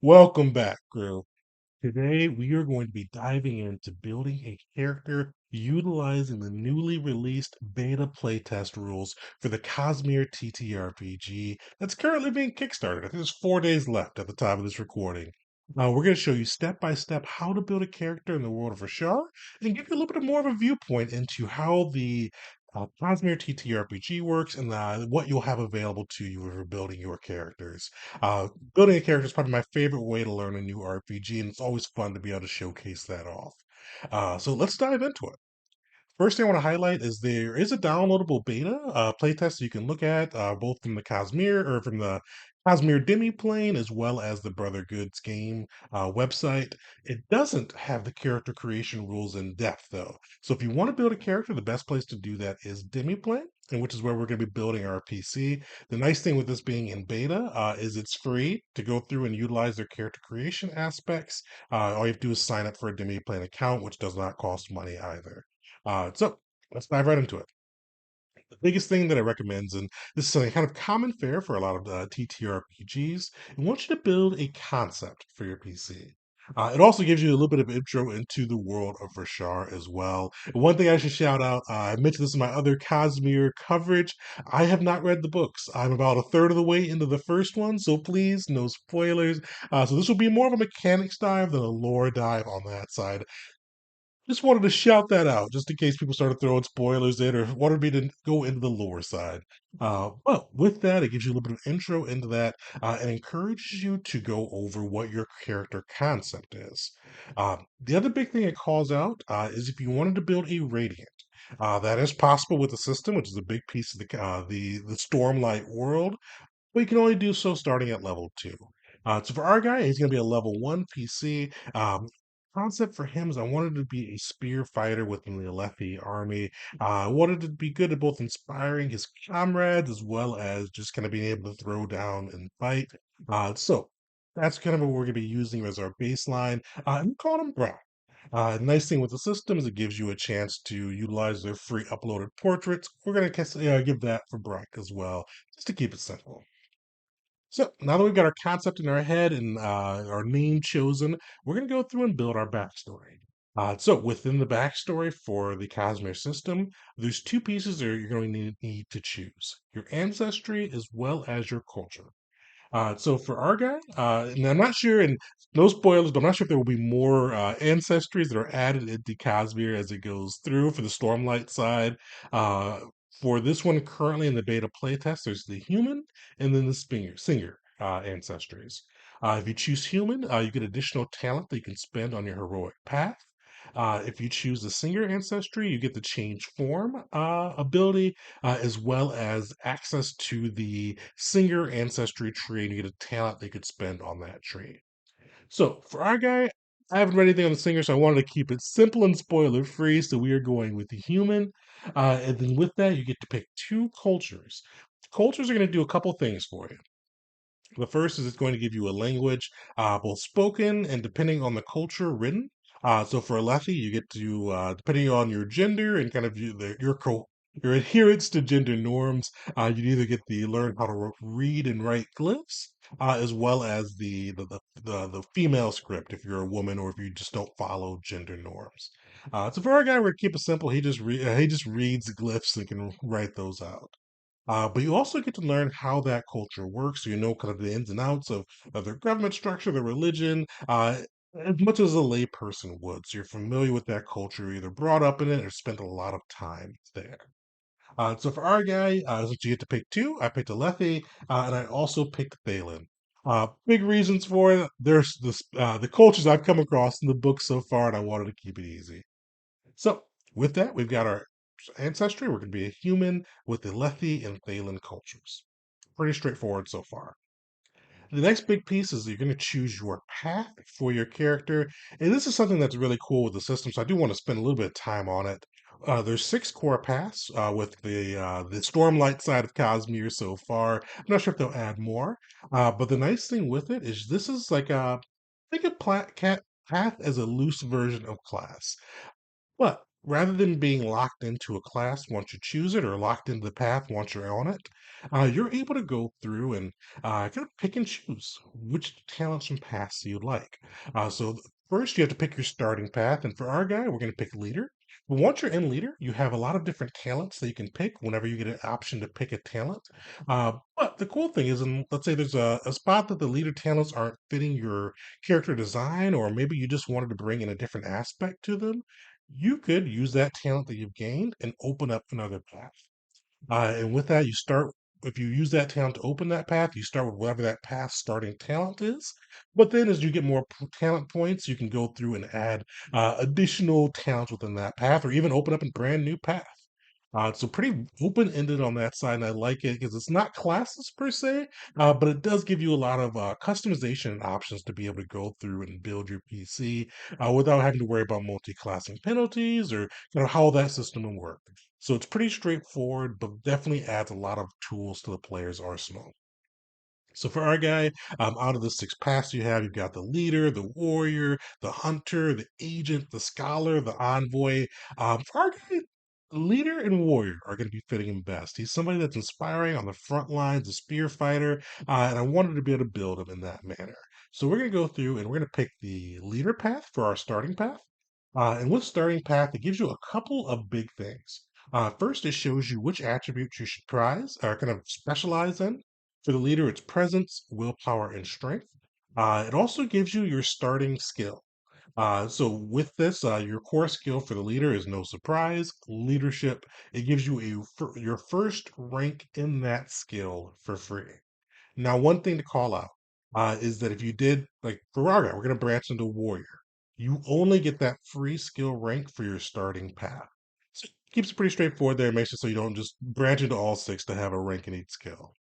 Welcome back, crew. Today, we are going to be diving into building a character utilizing the newly released beta playtest rules for the Cosmere TTRPG that's currently being kickstarted. I think there's 4 days left at the time of this recording. We're going to show you step by step how to build a character in the world of Rashar and give you a little bit more of a viewpoint into how the Cosmere TTRPG works and what you'll have available to you for building your characters. Building a character is probably my favorite way to learn a new RPG, and it's always fun to be able to showcase that off. So let's dive into it. First thing I want to highlight is there is a downloadable beta playtest you can look at, both from the Cosmere or from the Cosmere Demi plane as well as the Brother Goods game website. It doesn't have the character creation rules in depth though. So if you want to build a character, the best place to do that is Demi plane, and which is where we're going to be building our PC. The nice thing with this being in beta is it's free to go through and utilize their character creation aspects. All you have to do is sign up for a Demi plane account, which does not cost money either. So let's dive right into it. The biggest thing that I recommend, and this is a kind of common fare for a lot of TTRPGs, I want you to build a concept for your PC. It also gives you a little bit of intro into the world of Rashar as well. One thing I should shout out, I mentioned this in my other Cosmere coverage. I have not read the books. I'm about a third of the way into the first one, so please, no spoilers. So this will be more of a mechanics dive than a lore dive on that side. Just wanted to shout that out, just in case people started throwing spoilers in or wanted me to go into the lore side. Well, with that, it gives you a little bit of intro into that and encourages you to go over what your character concept is. The other big thing it calls out is if you wanted to build a radiant. That is possible with the system, which is a big piece of the Stormlight world, but you can only do so starting at level 2. So for our guy, he's going to be a level 1 PC. Concept for him is I wanted to be a spear fighter within the Alethi army. I wanted to be good at both inspiring his comrades as well as just kind of being able to throw down and fight. So that's kind of what we're going to be using as our baseline. And we call him Brock. Nice thing with the system is it gives you a chance to utilize their free uploaded portraits. We're going to give that for Brock as well, just to keep it simple. So now that we've got our concept in our head and our name chosen, we're going to go through and build our backstory. So within the backstory for the Cosmere system, there's two pieces that you're going to need to choose: your ancestry as well as your culture. So for our guy, and I'm not sure, and no spoilers, but I'm not sure if there will be more ancestries that are added into Cosmere as it goes through for the Stormlight side. Uh, for this one, currently in the beta playtest, there's the human and then the singer ancestries. If you choose human, you get additional talent that you can spend on your heroic path. If you choose the singer ancestry, you get the change form ability, as well as access to the singer ancestry tree, and you get a talent they could spend on that tree. So for our guy, I haven't read anything on the singer, so I wanted to keep it simple and spoiler free. So we are going with the human, and then with that, you get to pick two cultures. Cultures are going to do a couple things for you. The first is it's going to give you a language, both spoken and depending on the culture, written. So for Alethi, you get to, depending on your gender and kind of your adherence to gender norms, you either get to learn how to read and write glyphs, as well as the female script if you're a woman or if you just don't follow gender norms. So for our guy, we're gonna keep it simple. He just reads glyphs and can write those out. But you also get to learn how that culture works. So you know kind of the ins and outs of their government structure, their religion, as much as a layperson would. So you're familiar with that culture, either brought up in it or spent a lot of time there. So for our guy, since you get to pick two, I picked Alethi, and I also picked Thalen. Big reasons for it. There's the cultures I've come across in the book so far, and I wanted to keep it easy. So, with that, we've got our ancestry. We're going to be a human with the Lethi and Thalen cultures. Pretty straightforward so far. The next big piece is you're going to choose your path for your character. And this is something that's really cool with the system. So I do want to spend a little bit of time on it. There's 6 core paths with the Stormlight side of Cosmere so far. I'm not sure if they'll add more, but the nice thing with it is this is like a think of path as a loose version of class. But rather than being locked into a class once you choose it or locked into the path once you're on it, you're able to go through and kind of pick and choose which talents and paths you'd like. First, you have to pick your starting path, and for our guy, we're going to pick leader. But once you're in leader, you have a lot of different talents that you can pick whenever you get an option to pick a talent. But the cool thing is, let's say there's a spot that the leader talents aren't fitting your character design, or maybe you just wanted to bring in a different aspect to them, you could use that talent that you've gained and open up another path. And with that, if you use that talent to open that path, you start with whatever that path starting talent is. But then as you get more talent points, you can go through and add additional talents within that path or even open up a brand new path. So pretty open-ended on that side, and I like it because it's not classes per se, but it does give you a lot of customization and options to be able to go through and build your PC without having to worry about multi-classing penalties or how that system will work. So it's pretty straightforward, but definitely adds a lot of tools to the player's arsenal. So for our guy, out of the six paths you've got the leader, the warrior, the hunter, the agent, the scholar, the envoy. For our guy, leader and warrior are going to be fitting him best. He's somebody that's inspiring on the front lines, a spear fighter, and I wanted to be able to build him in that manner. So we're going to go through and we're going to pick the leader path for our starting path. And with starting path, it gives you a couple of big things. First, it shows you which attributes you should prize or kind of specialize in. For the leader, it's presence, willpower, and strength. It also gives you your starting skill. So with this, your core skill for the leader is no surprise, leadership. It gives you your first rank in that skill for free. Now, one thing to call out is that if you did, like for our guy, we're going to branch into warrior. You only get that free skill rank for your starting path. So it keeps it pretty straightforward there. Makes it so you don't just branch into all six to have a rank in each skill.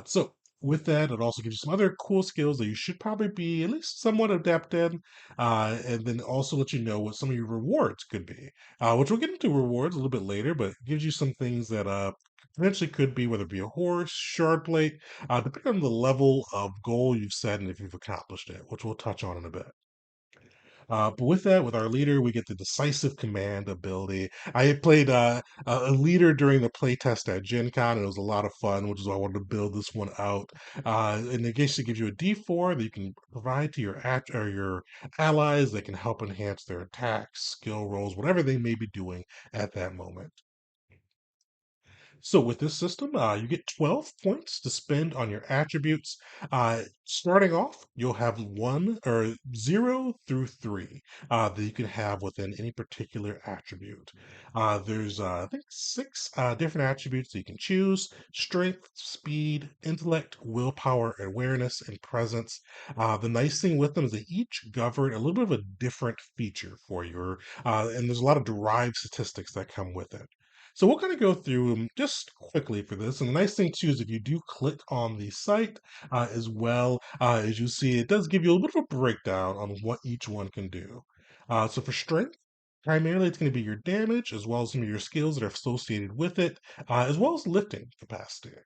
So with that, it also gives you some other cool skills that you should probably be at least somewhat adept in, and then also let you know what some of your rewards could be, which we'll get into rewards a little bit later, but it gives you some things that potentially could be whether it be a horse, shard plate, depending on the level of goal you've set and if you've accomplished it, which we'll touch on in a bit. But with that, with our leader, we get the decisive command ability. I had played a leader during the playtest at Gen Con, and it was a lot of fun, which is why I wanted to build this one out. And it basically gives you a D4 that you can provide to or your allies that can help enhance their attacks, skill rolls, whatever they may be doing at that moment. So with this system, you get 12 points to spend on your attributes. Starting off, you'll have one or zero through three that you can have within any particular attribute. There's, I think, six different attributes that you can choose: strength, speed, intellect, willpower, awareness, and presence. The nice thing with them is they each govern a little bit of a different feature for you, and there's a lot of derived statistics that come with it. So we'll kind of go through them just quickly for this. And the nice thing too is if you do click on the site as well, as you see, it does give you a little bit of a breakdown on what each one can do. So for strength, primarily it's going to be your damage as well as some of your skills that are associated with it, as well as lifting capacity.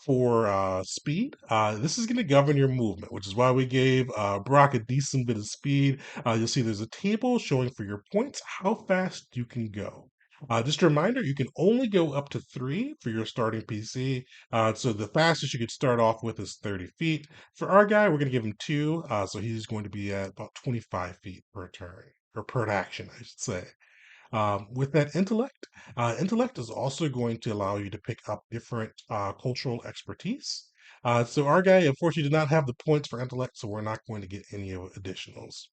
For speed, this is going to govern your movement, which is why we gave Brock a decent bit of speed. You'll see there's a table showing for your points how fast you can go. Just a reminder, you can only go up to three for your starting PC. So the fastest you could start off with is 30 feet. For our guy, we're going to give him two. So he's going to be at about 25 feet per turn, or per action, I should say. With that intellect, intellect is also going to allow you to pick up different cultural expertise. So our guy, unfortunately, did not have the points for intellect, so we're not going to get any of additionals.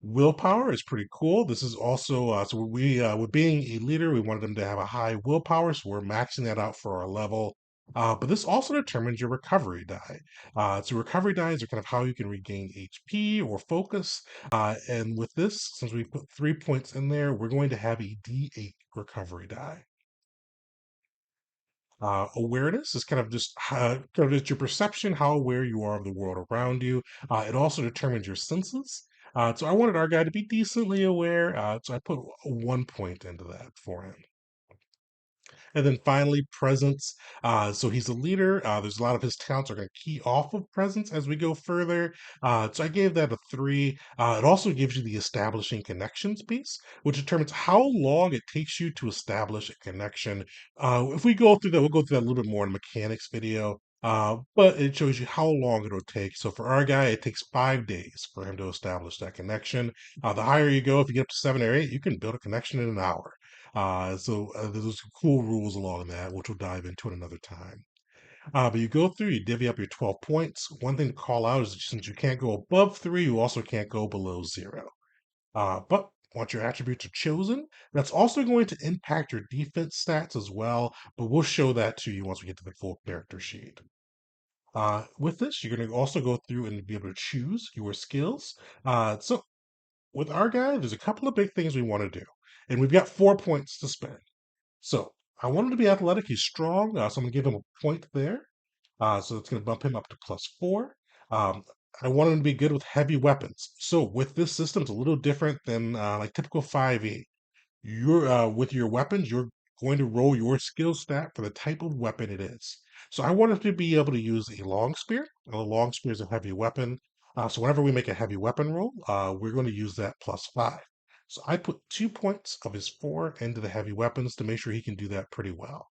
Willpower is pretty cool. This is also so we with being a leader, we wanted them to have a high willpower, so we're maxing that out for our level. But this also determines your recovery die. So recovery dies are kind of how you can regain HP or focus. And with this, since we put 3 points in there, we're going to have a D8 recovery die. Awareness is kind of just your perception, how aware you are of the world around you. It also determines your senses. So I wanted our guy to be decently aware. So I put 1 point into that for him. And then finally, presence. So he's a leader. There's a lot of his talents are going to key off of presence as we go further. So I gave that a three. It also gives you the establishing connections piece, which determines how long it takes you to establish a connection. If we go through that, we'll go through that a little bit more in mechanics video. But it shows you how long it'll take. So for our guy, it takes 5 days for him to establish that connection. The higher you go, if you get up to 7 or 8, you can build a connection in an hour. There's some cool rules along that, which we'll dive into at another time. But you go through, you divvy up your 12 points. One thing to call out is that since you can't go above three, you also can't go below zero. But once your attributes are chosen, that's also going to impact your defense stats as well. But we'll show that to you once we get to the full character sheet. With this, you're going to also go through and be able to choose your skills. So with our guy, there's a couple of big things we want to do, and we've got 4 points to spend. So I want him to be athletic. He's strong, so I'm going to give him a point there. So it's going to bump him up to +4. Um, I want him to be good with heavy weapons. So with this system, it's a little different than like typical 5e. You're with your weapons, you're going to roll your skill stat for the type of weapon it is. So I want him to be able to use a long spear. A long spear is a heavy weapon. So whenever we make a heavy weapon roll, we're going to use that +5. So I put 2 points of his 4 into the heavy weapons to make sure he can do that pretty well.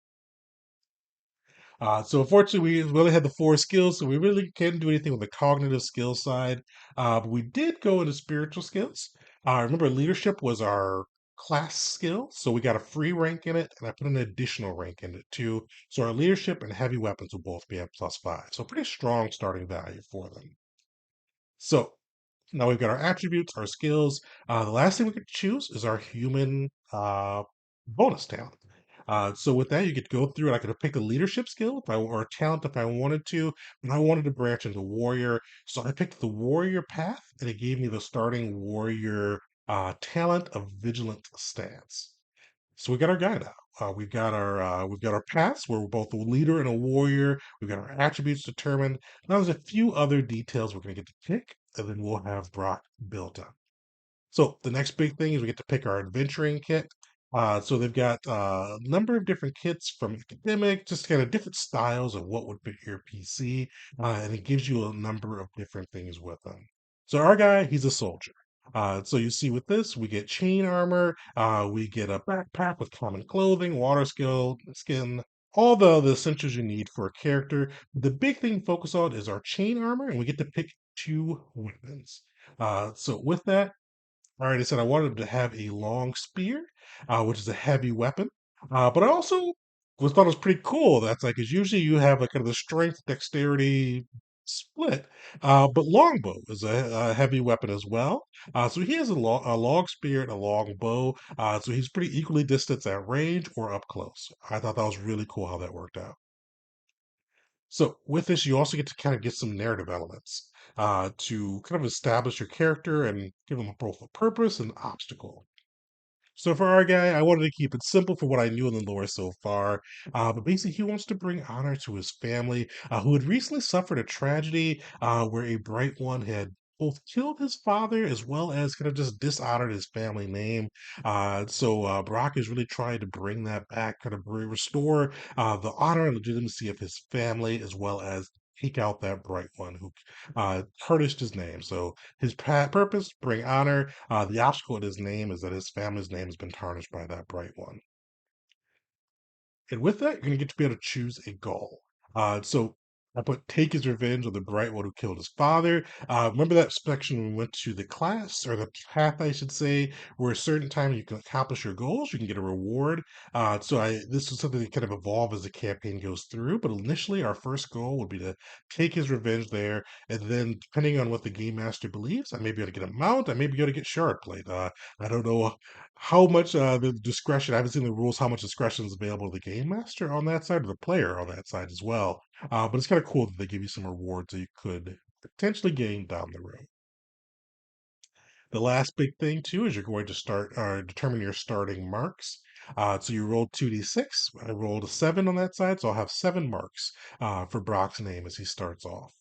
So unfortunately, we really had the 4 skills, so we really couldn't do anything with the cognitive skill side. But we did go into spiritual skills. Remember, leadership was our class skill, so we got a free rank in it, and I put an additional rank in it too. So our leadership and heavy weapons will both be at +5. So pretty strong starting value for them. So now we've got our attributes, our skills. The last thing we could choose is our human bonus talent. So with that, you get to go through, and I could have picked a leadership skill if I or a talent if I wanted to, but I wanted to branch into warrior. So I picked the warrior path, and it gave me the starting warrior talent of vigilant stance. So we got our guy now. We've got our paths where we're both a leader and a warrior. We've got our attributes determined. Now there's a few other details we're going to get to pick, and then we'll have Brock built up. So the next big thing is we get to pick our adventuring kit. So they've got a number of different kits from academic, just kind of different styles of what would fit your PC, and it gives you a number of different things with them. So our guy, he's a soldier. So you see with this, we get chain armor, we get a backpack with common clothing, water skill, skin, all the essentials you need for a character. The big thing to focus on is our chain armor, and we get to pick 2 weapons. So with that, all right, I said I wanted him to have a long spear, which is a heavy weapon. But I also was thought it was pretty cool. That's like, because usually you have like kind of the strength dexterity split, but longbow is a heavy weapon as well. So he has a long spear and a long bow. So he's pretty equally distanced at range or up close. I thought that was really cool how that worked out. So with this, you also get to kind of get some narrative elements to kind of establish your character and give them both a purpose and obstacle. So for our guy, I wanted to keep it simple for what I knew in the lore so far. But basically, he wants to bring honor to his family, who had recently suffered a tragedy where a bright one had both killed his father as well as kind of just dishonored his family name. So Brock is really trying to bring that back, kind of restore the honor and legitimacy of his family, as well as take out that bright one who tarnished his name. So his purpose, bring honor. The obstacle in his name is that his family's name has been tarnished by that bright one. And with that, you're going to get to be able to choose a goal. So I put take his revenge on the bright one who killed his father. Remember that section when we went to the class, or the path, I should say, where a certain time you can accomplish your goals, you can get a reward. This is something that kind of evolve as the campaign goes through. But initially, our first goal would be to take his revenge there, and then depending on what the game master believes, I may be able to get a mount, I may be able to get shard plate. I don't know how much the discretion. I haven't seen the rules. How much discretion is available to the game master on that side, or the player on that side as well. But it's kind of cool that they give you some rewards that you could potentially gain down the road. The last big thing too is you're going to start determine your starting marks. So you rolled 2d6. I rolled a 7 on that side, so I'll have 7 marks for Brock's name as he starts off.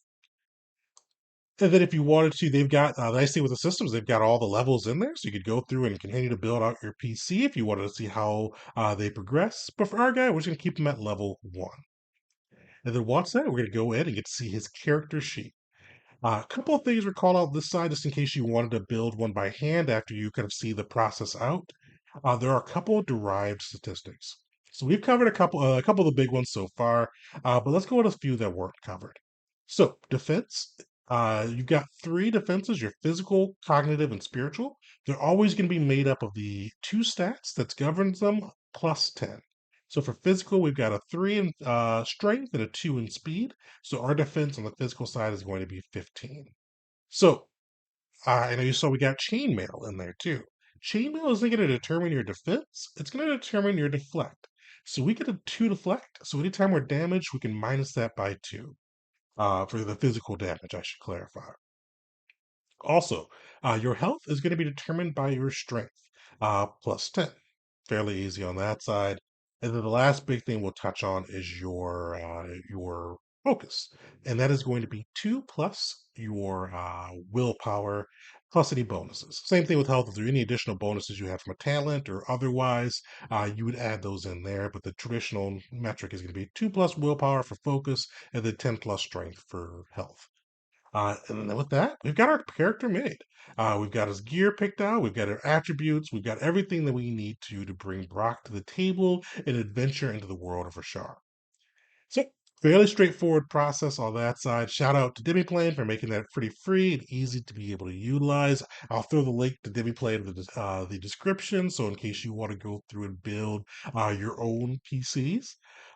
And then if you wanted to, they've got the nice thing with the systems, they've got all the levels in there, so you could go through and continue to build out your PC if you wanted to see how they progress. But for our guy, we're just going to keep him at level 1. And then once that, we're going to go in and get to see his character sheet. A couple of things were called out this side just in case you wanted to build one by hand after you kind of see the process out. There are a couple of derived statistics. So we've covered a couple of the big ones so far, but let's go with a few that weren't covered. So defense, you've got 3 defenses: your physical, cognitive, and spiritual. They're always going to be made up of the 2 stats that governs them plus 10. So for physical, we've got a 3 in strength and a 2 in speed. So our defense on the physical side is going to be 15. So I know you saw we got chainmail in there too. Chainmail isn't going to determine your defense, it's going to determine your deflect. So we get a 2 deflect. So anytime we're damaged, we can minus that by 2 for the physical damage, I should clarify. Also, your health is going to be determined by your strength, plus 10. Fairly easy on that side. And then the last big thing we'll touch on is your focus, and that is going to be 2 plus your willpower plus any bonuses. Same thing with health. If there are any additional bonuses you have from a talent or otherwise, you would add those in there. But the traditional metric is going to be 2 plus willpower for focus, and then 10 plus strength for health. And then with that, we've got our character made. We've got his gear picked out. We've got our attributes. We've got everything that we need to bring Brock to the table and adventure into the world of Rashar. So, fairly straightforward process on that side. Shout out to Demiplane for making that pretty free and easy to be able to utilize. I'll throw the link to Demiplane in the description, so in case you want to go through and build your own PCs.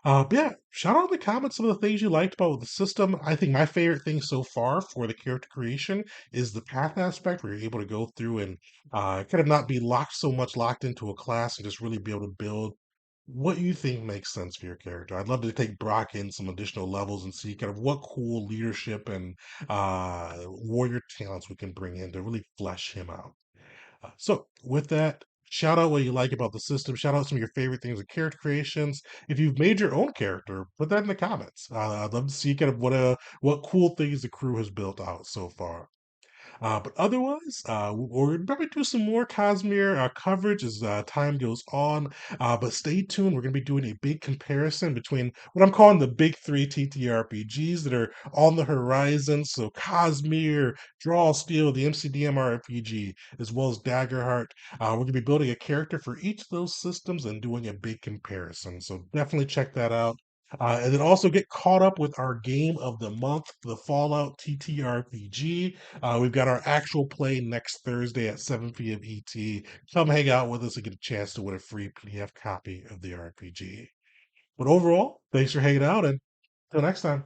But yeah, shout out in the comments some of the things you liked about the system. I think my favorite thing so far for the character creation is the path aspect, where you're able to go through and kind of not be locked into a class and just really be able to build what you think makes sense for your character. I'd love to take Brock in some additional levels and see kind of what cool leadership and warrior talents we can bring in to really flesh him out. So, with that, shout out what you like about the system. Shout out some of your favorite things with character creations. If you've made your own character, put that in the comments. I'd love to see kind of what cool things the crew has built out so far. But otherwise, we're probably do some more Cosmere coverage as time goes on. But stay tuned. We're going to be doing a big comparison between what I'm calling the big 3 TTRPGs that are on the horizon. So Cosmere, Draw Steel, the MCDM RPG, as well as Daggerheart. We're going to be building a character for each of those systems and doing a big comparison. So definitely check that out. And then also get caught up with our game of the month, the Fallout TTRPG. We've got our actual play next Thursday at 7 p.m. ET. Come hang out with us and get a chance to win a free PDF copy of the RPG. But overall, thanks for hanging out, and until next time.